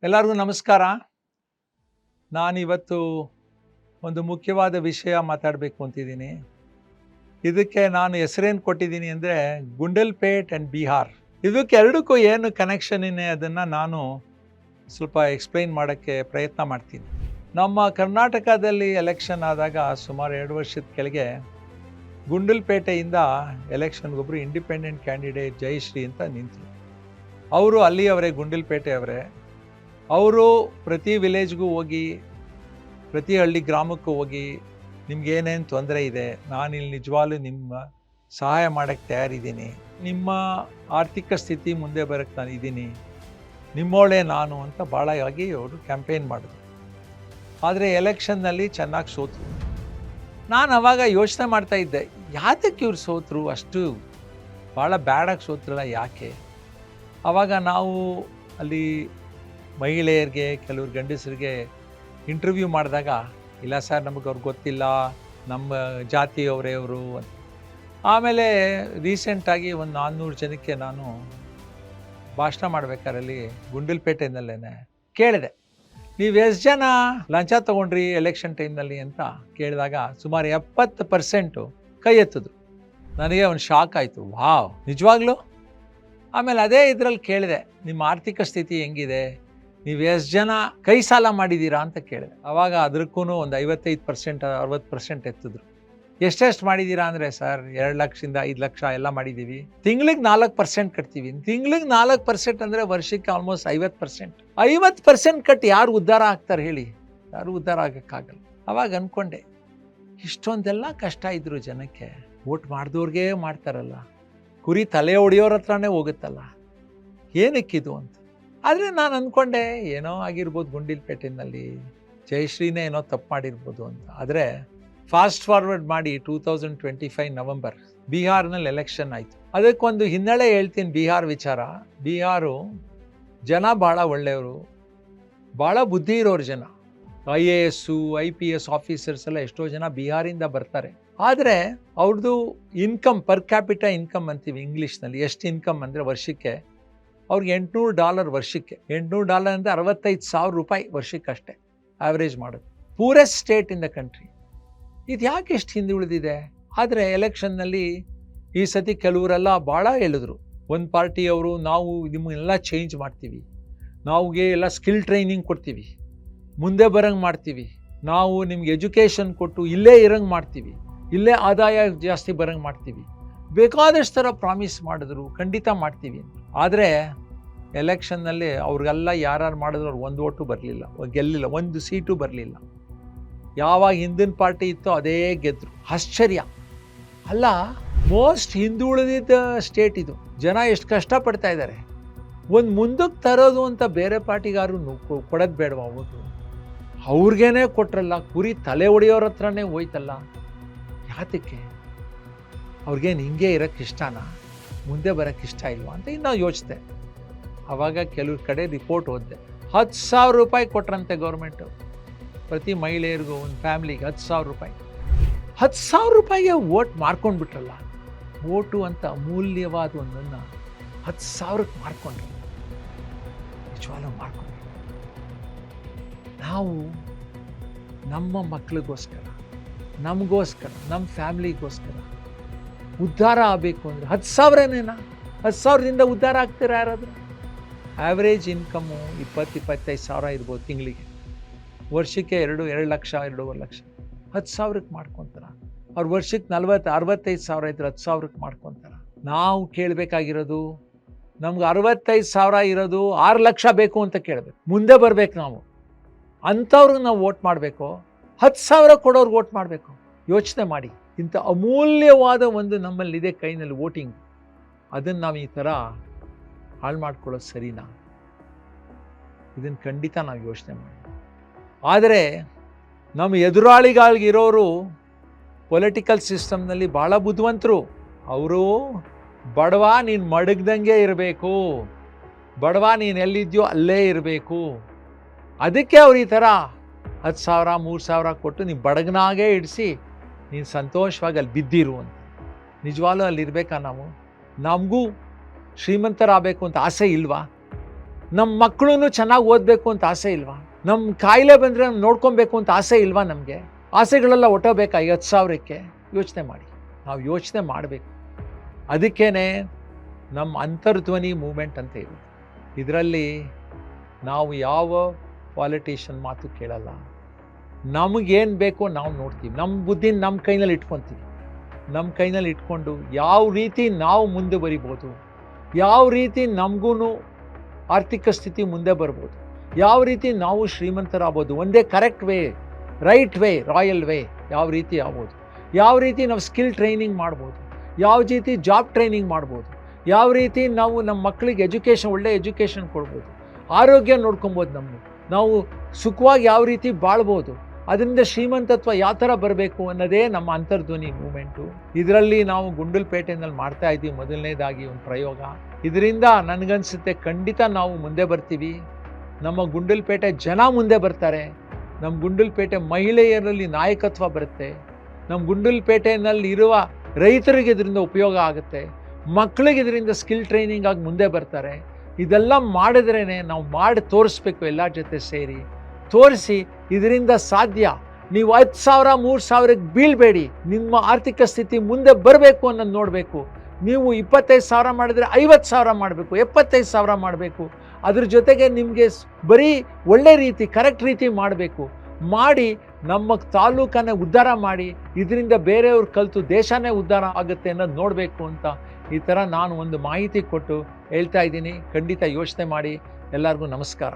ಎಲ್ಲರಿಗೂ ನಮಸ್ಕಾರ. ನಾನಿವತ್ತು ಒಂದು ಮುಖ್ಯವಾದ ವಿಷಯ ಮಾತಾಡಬೇಕು ಅಂತಿದ್ದೀನಿ. ಇದಕ್ಕೆ ನಾನು ಹೆಸರೇನು ಕೊಟ್ಟಿದ್ದೀನಿ ಅಂದರೆ ಗುಂಡಲ್ಪೇಟ್ ಆ್ಯಂಡ್ ಬಿಹಾರ್. ಇದಕ್ಕೆರಡಕ್ಕೂ ಏನು ಕನೆಕ್ಷನ್ ಇದೆ ಅದನ್ನು ನಾನು ಸ್ವಲ್ಪ ಎಕ್ಸ್ಪ್ಲೈನ್ ಮಾಡೋಕ್ಕೆ ಪ್ರಯತ್ನ ಮಾಡ್ತೀನಿ. ನಮ್ಮ ಕರ್ನಾಟಕದಲ್ಲಿ ಎಲೆಕ್ಷನ್ ಆದಾಗ ಸುಮಾರು 2 ವರ್ಷದ ಕೆಳಗೆ ಗುಂಡಲ್ಪೇಟೆಯಿಂದ ಎಲೆಕ್ಷನ್ಗೊಬ್ಬರು ಇಂಡಿಪೆಂಡೆಂಟ್ ಕ್ಯಾಂಡಿಡೇಟ್ ಜಯಶ್ರೀ ಅಂತ ನಿಂತರು. ಅವರು ಅಲ್ಲಿಯವರೇ, ಗುಂಡಲ್ಪೇಟೆಯವರೇ. ಅವರು ಪ್ರತಿ ವಿಲೇಜ್ಗೂ ಹೋಗಿ, ಪ್ರತಿ ಹಳ್ಳಿ ಗ್ರಾಮಕ್ಕೂ ಹೋಗಿ, ನಿಮ್ಗೇನೇನು ತೊಂದರೆ ಇದೆ, ನಾನಿಲ್ಲಿ ನಿಜವಾಗ್ಲೂ ನಿಮ್ಮ ಸಹಾಯ ಮಾಡೋಕ್ಕೆ ತಯಾರಿದ್ದೀನಿ, ನಿಮ್ಮ ಆರ್ಥಿಕ ಸ್ಥಿತಿ ಮುಂದೆ ಬರೋಕ್ಕೆ ನಾನು ಇದ್ದೀನಿ, ನಿಮ್ಮೋಳೆ ನಾನು ಅಂತ ಭಾಳ ಆಗಿ ಅವರು ಕ್ಯಾಂಪೇನ್ ಮಾಡಿದ್ರು. ಆದರೆ ಎಲೆಕ್ಷನ್ನಲ್ಲಿ ಚೆನ್ನಾಗಿ ಸೋತರು. ನಾನು ಅವಾಗ ಯೋಚನೆ ಮಾಡ್ತಾ ಇದ್ದೆ, ಯಾತಕ್ಕೆ ಇವ್ರು ಸೋತರು, ಅಷ್ಟು ಭಾಳ ಬ್ಯಾಡಾಗಿ ಸೋತ್ರಲ್ಲ ಯಾಕೆ? ಆವಾಗ ನಾವು ಅಲ್ಲಿ ಮಹಿಳೆಯರಿಗೆ, ಕೆಲವ್ರು ಗಂಡಸರಿಗೆ ಇಂಟರ್ವ್ಯೂ ಮಾಡಿದಾಗ, ಇಲ್ಲ ಸರ್ ನಮಗೆ ಅವ್ರಿಗೆ ಗೊತ್ತಿಲ್ಲ, ನಮ್ಮ ಜಾತಿಯವರೇ ಅವರು ಅಂತ. ಆಮೇಲೆ ರೀಸೆಂಟಾಗಿ ಒಂದು 400 ಜನಕ್ಕೆ ನಾನು ಭಾಷಣ ಮಾಡಬೇಕಾರಲ್ಲಿ ಗುಂಡಲ್ಪೇಟೆಯಲ್ಲೇ ಕೇಳಿದೆ, ನೀವು ಎಷ್ಟು ಜನ ಲಂಚ ತೊಗೊಂಡ್ರಿ ಎಲೆಕ್ಷನ್ ಟೈಮ್ನಲ್ಲಿ ಅಂತ ಕೇಳಿದಾಗ ಸುಮಾರು 70% ಕೈ ಎತ್ತಿದ್ರು. ನನಗೆ ಒಂದು ಶಾಕ್ ಆಯಿತು, ವಾವ್, ನಿಜವಾಗ್ಲೂ? ಆಮೇಲೆ ಅದೇ ಇದರಲ್ಲಿ ಕೇಳಿದೆ, ನಿಮ್ಮ ಆರ್ಥಿಕ ಸ್ಥಿತಿ ಹೆಂಗಿದೆ, ನೀವು ಎಷ್ಟು ಜನ ಕೈ ಸಾಲ ಮಾಡಿದ್ದೀರಾ ಅಂತ ಕೇಳಿದೆ. ಆವಾಗ ಅದಕ್ಕೂ ಒಂದು 55% 60% ಎತ್ತಿದ್ರು. ಎಷ್ಟೆಷ್ಟು ಮಾಡಿದ್ದೀರಾ ಅಂದರೆ, ಸರ್ 2 ಲಕ್ಷದಿಂದ 5 ಲಕ್ಷ ಎಲ್ಲ ಮಾಡಿದ್ದೀವಿ, ತಿಂಗಳಿಗೆ 4% ಕಟ್ತೀವಿ. ತಿಂಗಳಿಗೆ 4% ಅಂದರೆ ವರ್ಷಕ್ಕೆ ಆಲ್ಮೋಸ್ಟ್ 50%. 50% ಕಟ್ಟಿ ಯಾರು ಉದ್ಧಾರ ಆಗ್ತಾರೆ ಹೇಳಿ? ಯಾರು ಉದ್ಧಾರ ಆಗೋಕ್ಕಾಗಲ್ಲ. ಆವಾಗ ಅಂದ್ಕೊಂಡೆ, ಇಷ್ಟೊಂದೆಲ್ಲ ಕಷ್ಟ ಇದ್ರು ಜನಕ್ಕೆ, ವೋಟ್ ಮಾಡಿದವ್ರಿಗೆ ಮಾಡ್ತಾರಲ್ಲ, ಕುರಿ ತಲೆ ಹೊಡೆಯೋರ ಹತ್ರನೇ ಹೋಗುತ್ತಲ್ಲ, ಏನಕ್ಕಿದು ಅಂತ. ಆದರೆ ನಾನು ಅಂದ್ಕೊಂಡೆ, ಏನೋ ಆಗಿರ್ಬೋದು ಗುಂಡಲ್ಪೇಟೆಯಲ್ಲಿ, ಜಯಶ್ರೀನೇ ಏನೋ ತಪ್ಪು ಮಾಡಿರ್ಬೋದು ಅಂತ. ಆದರೆ ಫಾಸ್ಟ್ ಫಾರ್ವರ್ಡ್ ಮಾಡಿ 2025 ನವೆಂಬರ್ ಬಿಹಾರ್ನಲ್ಲಿ ಎಲೆಕ್ಷನ್ ಆಯಿತು. ಅದಕ್ಕೊಂದು ಹಿನ್ನೆಲೆ ಹೇಳ್ತೀನಿ. ಬಿಹಾರ್ ವಿಚಾರ, ಬಿಹಾರು ಜನ ಭಾಳ ಒಳ್ಳೆಯವರು, ಭಾಳ ಬುದ್ಧಿ ಇರೋರು ಜನ. IAS IPS ಆಫೀಸರ್ಸ್ ಎಲ್ಲ ಎಷ್ಟೋ ಜನ ಬಿಹಾರಿಂದ ಬರ್ತಾರೆ. ಆದರೆ ಅವ್ರದ್ದು ಇನ್ಕಮ್, ಪರ್ ಕ್ಯಾಪಿಟಲ್ ಇನ್ಕಮ್ ಅಂತೀವಿ ಇಂಗ್ಲೀಷ್ನಲ್ಲಿ. ಎಷ್ಟು ಇನ್ಕಮ್ ಅಂದರೆ ವರ್ಷಕ್ಕೆ ಅವ್ರಿಗೆ $800 ವರ್ಷಕ್ಕೆ. $800 ಅಂದರೆ 65,000 ರೂಪಾಯಿ ವರ್ಷಕ್ಕಷ್ಟೇ ಆವ್ರೇಜ್ ಮಾಡೋದು. Poorest state in the country. ಇದು ಯಾಕೆ ಎಷ್ಟು ಹಿಂದೆ ಉಳಿದಿದೆ? ಆದರೆ ಎಲೆಕ್ಷನ್ನಲ್ಲಿ ಈ ಸತಿ ಕೆಲವರೆಲ್ಲ ಭಾಳ ಹೇಳಿದ್ರು. ಒಂದು ಪಾರ್ಟಿಯವರು, ನಾವು ನಿಮ್ಮನ್ನೆಲ್ಲ ಚೇಂಜ್ ಮಾಡ್ತೀವಿ, ನಾವುಗೆ ಎಲ್ಲ ಸ್ಕಿಲ್ ಟ್ರೈನಿಂಗ್ ಕೊಡ್ತೀವಿ, ಮುಂದೆ ಬರೋಂಗೆ ಮಾಡ್ತೀವಿ, ನಾವು ನಿಮ್ಗೆ ಎಜುಕೇಷನ್ ಕೊಟ್ಟು ಇಲ್ಲೇ ಇರೋಂಗೆ ಮಾಡ್ತೀವಿ, ಇಲ್ಲೇ ಆದಾಯ ಜಾಸ್ತಿ ಬರೋಂಗೆ ಮಾಡ್ತೀವಿ, ಬೇಕಾದಷ್ಟು ಥರ ಪ್ರಾಮಿಸ್ ಮಾಡಿದ್ರು, ಖಂಡಿತ ಮಾಡ್ತೀವಿ ಅಂತ. ಆದರೆ ಎಲೆಕ್ಷನ್ನಲ್ಲಿ ಅವ್ರಿಗೆಲ್ಲ ಯಾರು ಮಾಡಿದ್ರು ಅವ್ರು ಒಂದು ಓಟು ಬರಲಿಲ್ಲ, ಗೆಲ್ಲಿಲ್ಲ, ಒಂದು ಸೀಟು ಬರಲಿಲ್ಲ. ಯಾವಾಗ ಹಿಂದಿನ ಪಾರ್ಟಿ ಇತ್ತೋ ಅದೇ ಗೆದ್ದರು. ಆಶ್ಚರ್ಯ ಅಲ್ಲ? ಮೋಸ್ಟ್ ಹಿಂದುಳಿದ ಸ್ಟೇಟ್ ಇದು. ಜನ ಎಷ್ಟು ಕಷ್ಟಪಡ್ತಾ ಇದ್ದಾರೆ. ಒಂದು ಮುಂದಕ್ಕೆ ತರೋದು ಅಂತ ಬೇರೆ ಪಾರ್ಟಿಗಾರು ಕೊಡೋದು ಬೇಡವಾ? ಅವರು ಅವ್ರಿಗೇನೆ ಕೊಟ್ರಲ್ಲ, ಕುರಿ ತಲೆ ಹೊಡೆಯೋರ ಹತ್ರನೇ ಹೋಯ್ತಲ್ಲ, ಯಾತಕ್ಕೆ? ಅವ್ರಿಗೇನು ಹಿಂಗೆ ಇರೋಕ್ಕೆ ಇಷ್ಟನಾ, ಮುಂದೆ ಬರೋಕ್ಕೆ ಇಷ್ಟ ಇಲ್ವಾ ಅಂತ ಇನ್ನೂ ಯೋಚಿಸಿದೆ. ಆವಾಗ ಕೆಲವ್ರ ಕಡೆ ರಿಪೋರ್ಟ್ ಓದಿದೆ, 10,000 ರೂಪಾಯಿ ಕೊಟ್ರಂತೆ ಗೌರ್ಮೆಂಟು ಪ್ರತಿ ಮಹಿಳೆಯರಿಗೂ, ಒಂದು ಫ್ಯಾಮ್ಲಿಗೆ 10,000 ರೂಪಾಯಿ. 10,000 ರೂಪಾಯಿಗೆ ವೋಟ್ ಮಾಡ್ಕೊಂಡ್ಬಿಟ್ರಲ್ಲ. ವೋಟು ಅಂತ ಅಮೂಲ್ಯವಾದ ಒಂದನ್ನು 10,000ಕ್ಕೆ ಮಾಡ್ಕೊಂಡ್ರು. ನಿಜವಾಗ್ಲೂ ಮಾಡ್ಕೊಂಡ್ರು. ನಾವು ನಮ್ಮ ಮಕ್ಕಳಿಗೋಸ್ಕರ, ನಮಗೋಸ್ಕರ, ನಮ್ಮ ಫ್ಯಾಮ್ಲಿಗೋಸ್ಕರ ಉದ್ಧಾರ ಆಗಬೇಕು ಅಂದರೆ 10,000ನೇನಾ? 10,000ದಿಂದ ಉದ್ಧಾರ ಆಗ್ತೀರಾ ಯಾರಾದರೂ? ಆ್ಯಾವ್ರೇಜ್ ಇನ್ಕಮ್ಮು 20-25,000 ಇರ್ಬೋದು ತಿಂಗಳಿಗೆ. ವರ್ಷಕ್ಕೆ 2 ಲಕ್ಷ 2.5 ಲಕ್ಷ. 10,000ಕ್ಕೆ ಮಾಡ್ಕೊತಾರೆ. ಅವ್ರು ವರ್ಷಕ್ಕೆ 40-65,000 ಇದ್ರೆ 10,000ಕ್ಕೆ ಮಾಡ್ಕೊತಾರೆ. ನಾವು ಕೇಳಬೇಕಾಗಿರೋದು, ನಮ್ಗೆ 65,000 ಇರೋದು 6 ಲಕ್ಷ ಬೇಕು ಅಂತ ಕೇಳಬೇಕು. ಮುಂದೆ ಬರಬೇಕು ನಾವು. ಅಂಥವ್ರಿಗೆ ನಾವು ವೋಟ್ ಮಾಡಬೇಕು, 10,000 ಕೊಡೋರ್ಗೆ ವೋಟ್ ಮಾಡಬೇಕು. ಯೋಚನೆ ಮಾಡಿ, ಇಂಥ ಅಮೂಲ್ಯವಾದ ಒಂದು ನಮ್ಮಲ್ಲಿದೆ ಕೈನಲ್ಲಿ ವೋಟಿಂಗ್. ಅದನ್ನು ನಾವು ಈ ಥರ ಹಾಳು ಮಾಡ್ಕೊಳ್ಳೋದು ಸರಿನಾ? ಇದನ್ನು ಖಂಡಿತ ನಾವು ಯೋಚನೆ ಮಾಡಿ. ಆದರೆ ನಮ್ಮ ಎದುರಾಳಿಗಳಿಗಿರೋರು ಪೊಲಿಟಿಕಲ್ ಸಿಸ್ಟಮ್ನಲ್ಲಿ ಭಾಳ ಬುದ್ಧಿವಂತರು. ಅವರು ಬಡವ ನೀನು ಮಡಗ್ದಂಗೆ ಇರಬೇಕು, ಬಡವ ನೀನು ಎಲ್ಲಿದ್ಯೋ ಅಲ್ಲೇ ಇರಬೇಕು, ಅದಕ್ಕೆ ಅವ್ರು ಈ ಥರ 10,000 3,000 ಕೊಟ್ಟು ನೀವು ಬಡಗನಾಗೇ ಇಡಿಸಿ ನೀನು ಸಂತೋಷವಾಗಿ ಅಲ್ಲಿ ಬಿದ್ದಿರು ಅಂತ. ನಿಜವಾಗ್ಲೂ ಅಲ್ಲಿರಬೇಕಾ ನಾವು? ನಮಗೂ ಶ್ರೀಮಂತರಾಗಬೇಕು ಅಂತ ಆಸೆ ಇಲ್ವಾ? ನಮ್ಮ ಮಕ್ಕಳು ಚೆನ್ನಾಗಿ ಓದಬೇಕು ಅಂತ ಆಸೆ ಇಲ್ವಾ? ನಮ್ಮ ಕಾಯಿಲೆ ಬಂದರೆ ನೋಡ್ಕೊಬೇಕು ಅಂತ ಆಸೆ ಇಲ್ವಾ ನಮಗೆ? ಆಸೆಗಳೆಲ್ಲ ಹೊಟ್ಟೋಬೇಕಾ 50,000ಕ್ಕೆ? ಯೋಚನೆ ಮಾಡಿ. ನಾವು ಯೋಚನೆ ಮಾಡಬೇಕು. ಅದಕ್ಕೇ ನಮ್ಮ ಅಂತರ್ಧ್ವನಿ ಮೂಮೆಂಟ್ ಅಂತ ಇದೆ. ಇದರಲ್ಲಿ ನಾವು ಯಾವ ಪಾಲಿಟಿಷಿಯನ್ ಮಾತು ಕೇಳಲ್ಲ. ನಮಗೇನು ಬೇಕೋ ನಾವು ನೋಡ್ತೀವಿ. ನಮ್ಮ ಬುದ್ಧಿನ ನಮ್ಮ ಕೈನಲ್ಲಿ ಇಟ್ಕೊತೀವಿ. ನಮ್ಮ ಕೈನಲ್ಲಿ ಇಟ್ಕೊಂಡು ಯಾವ ರೀತಿ ನಾವು ಮುಂದೆ ಬರಿಬೋದು, ಯಾವ ರೀತಿ ನಮಗೂ ಆರ್ಥಿಕ ಸ್ಥಿತಿ ಮುಂದೆ ಬರ್ಬೋದು, ಯಾವ ರೀತಿ ನಾವು ಶ್ರೀಮಂತರಾಗ್ಬೋದು, ಒಂದೇ correct way, right way, royal way ಯಾವ ರೀತಿ ಆಗ್ಬೋದು, ಯಾವ ರೀತಿ ನಾವು ಸ್ಕಿಲ್ ಟ್ರೈನಿಂಗ್ ಮಾಡ್ಬೋದು, ಯಾವ ರೀತಿ ಜಾಬ್ ಟ್ರೈನಿಂಗ್ ಮಾಡ್ಬೋದು, ಯಾವ ರೀತಿ ನಾವು ನಮ್ಮ ಮಕ್ಕಳಿಗೆ ಒಳ್ಳೆ ಎಜುಕೇಷನ್ ಕೊಡ್ಬೋದು, ಆರೋಗ್ಯ ನೋಡ್ಕೊಬೋದು, ನಾವು ಸುಖವಾಗಿ ಯಾವ ರೀತಿ ಬಾಳ್ಬೋದು, ಅದರಿಂದ ಶ್ರೀಮಂತತ್ವ ಯಾವ ಥರ ಬರಬೇಕು ಅನ್ನೋದೇ ನಮ್ಮ ಅಂತರ್ಧ್ವನಿ ಮೂಮೆಂಟು. ಇದರಲ್ಲಿ ನಾವು ಗುಂಡಲಪೇಟೆನಲ್ಲಿ ಮಾಡ್ತಾ ಇದ್ದೀವಿ ಮೊದಲನೇದಾಗಿ ಒಂದು ಪ್ರಯೋಗ. ಇದರಿಂದ ನನಗನ್ಸುತ್ತೆ ಖಂಡಿತ ನಾವು ಮುಂದೆ ಬರ್ತೀವಿ. ನಮ್ಮ ಗುಂಡಲಪೇಟೆ ಜನ ಮುಂದೆ ಬರ್ತಾರೆ. ನಮ್ಮ ಗುಂಡಲಪೇಟೆ ಮಹಿಳೆಯರಲ್ಲಿ ನಾಯಕತ್ವ ಬರುತ್ತೆ. ನಮ್ಮ ಗುಂಡಲಪೇಟೆನಲ್ಲಿ ಇರುವ ರೈತರಿಗೆ ಇದರಿಂದ ಉಪಯೋಗ ಆಗುತ್ತೆ. ಮಕ್ಕಳಿಗೆ ಇದರಿಂದ ಸ್ಕಿಲ್ ಟ್ರೈನಿಂಗ್ ಆಗಿ ಮುಂದೆ ಬರ್ತಾರೆ. ಇದೆಲ್ಲ ಮಾಡಿದ್ರೇ ನಾವು ಮಾಡಿ ತೋರಿಸ್ಬೇಕು. ಎಲ್ಲ ಜೊತೆ ಸೇರಿ ತೋರಿಸಿ ಇದರಿಂದ ಸಾಧ್ಯ. ನೀವು 10,000 3,000ಕ್ಕೆ ಬೀಳಬೇಡಿ. ನಿಮ್ಮ ಆರ್ಥಿಕ ಸ್ಥಿತಿ ಮುಂದೆ ಬರಬೇಕು ಅನ್ನೋದು ನೋಡಬೇಕು. ನೀವು 25,000 ಮಾಡಿದರೆ 50,000 ಮಾಡಬೇಕು, 75,000 ಮಾಡಬೇಕು. ಅದ್ರ ಜೊತೆಗೆ ನಿಮಗೆ ಬರೀ ಒಳ್ಳೆ ರೀತಿ ಕರೆಕ್ಟ್ ರೀತಿ ಮಾಡಬೇಕು. ಮಾಡಿ ನಮ್ಮ ತಾಲೂಕನ್ನೇ ಉದ್ಧಾರ ಮಾಡಿ, ಇದರಿಂದ ಬೇರೆಯವ್ರು ಕಲಿತು ದೇಶನೇ ಉದ್ಧಾರ ಆಗುತ್ತೆ ಅನ್ನೋದು ನೋಡಬೇಕು ಅಂತ ಈ ಥರ ನಾನು ಒಂದು ಮಾಹಿತಿ ಕೊಟ್ಟು ಹೇಳ್ತಾ ಇದ್ದೀನಿ. ಖಂಡಿತ ಯೋಚನೆ ಮಾಡಿ. ಎಲ್ಲರಿಗೂ ನಮಸ್ಕಾರ.